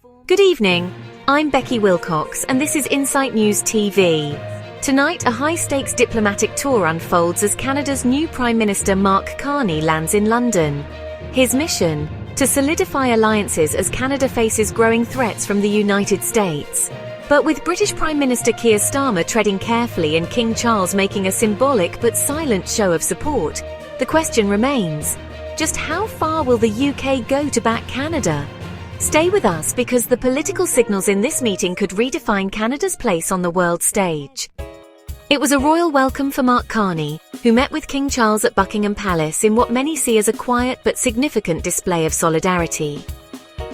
Good evening, I'm Becky Wilcox and this is Insight News TV. Tonight, a high-stakes diplomatic tour unfolds as Canada's new Prime Minister Mark Carney lands in London. His mission? To solidify alliances as Canada faces growing threats from the United States. But with British Prime Minister Keir Starmer treading carefully and King Charles making a symbolic but silent show of support, the question remains, just how far will the UK go to back Canada? Stay with us because the political signals in this meeting could redefine Canada's place on the world stage. It was a royal welcome for Mark Carney, who met with King Charles at Buckingham Palace in what many see as a quiet but significant display of solidarity.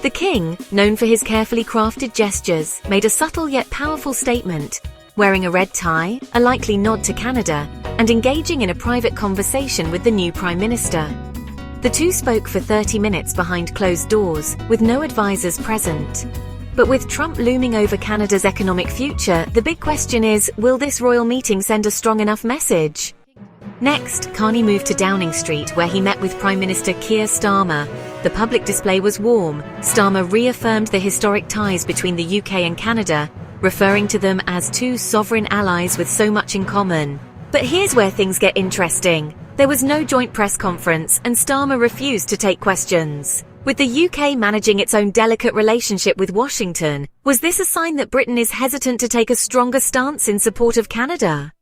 The King, known for his carefully crafted gestures, made a subtle yet powerful statement, wearing a red tie, a likely nod to Canada, and engaging in a private conversation with the new Prime Minister. The two spoke for 30 minutes behind closed doors, with no advisors present. But with Trump looming over Canada's economic future, the big question is, will this royal meeting send a strong enough message? Next, Carney moved to Downing Street, where he met with Prime Minister Keir Starmer. The public display was warm. Starmer reaffirmed the historic ties between the UK and Canada, referring to them as two sovereign allies with so much in common. But here's where things get interesting. There was no joint press conference, and Starmer refused to take questions. With the UK managing its own delicate relationship with Washington, was this a sign that Britain is hesitant to take a stronger stance in support of Canada?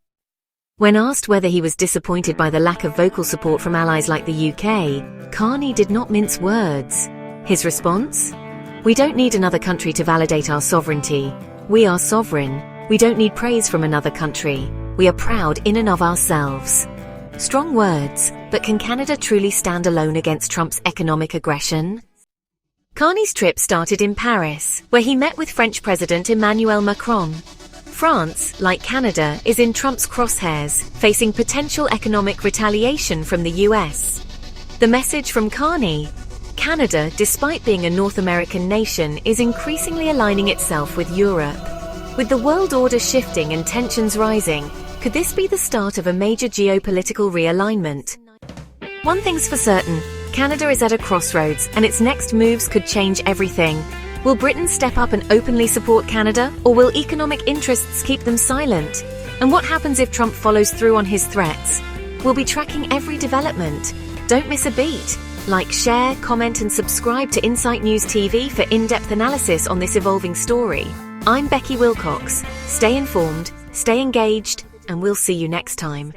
When asked whether he was disappointed by the lack of vocal support from allies like the UK, Carney did not mince words. His response? "We don't need another country to validate our sovereignty. We are sovereign. We don't need praise from another country. We are proud in and of ourselves." Strong words, but can Canada truly stand alone against Trump's economic aggression? Carney's trip started in Paris, where he met with French President Emmanuel Macron. France, like Canada, is in Trump's crosshairs, facing potential economic retaliation from the US. The message from Carney? Canada, despite being a North American nation, is increasingly aligning itself with Europe. With the world order shifting and tensions rising, could this be the start of a major geopolitical realignment? One thing's for certain, Canada is at a crossroads and its next moves could change everything. Will Britain step up and openly support Canada, or will economic interests keep them silent? And what happens if Trump follows through on his threats? We'll be tracking every development. Don't miss a beat. Like, share, comment and subscribe to Insight News TV for in-depth analysis on this evolving story. I'm Becky Wilcox. Stay informed, stay engaged, and we'll see you next time.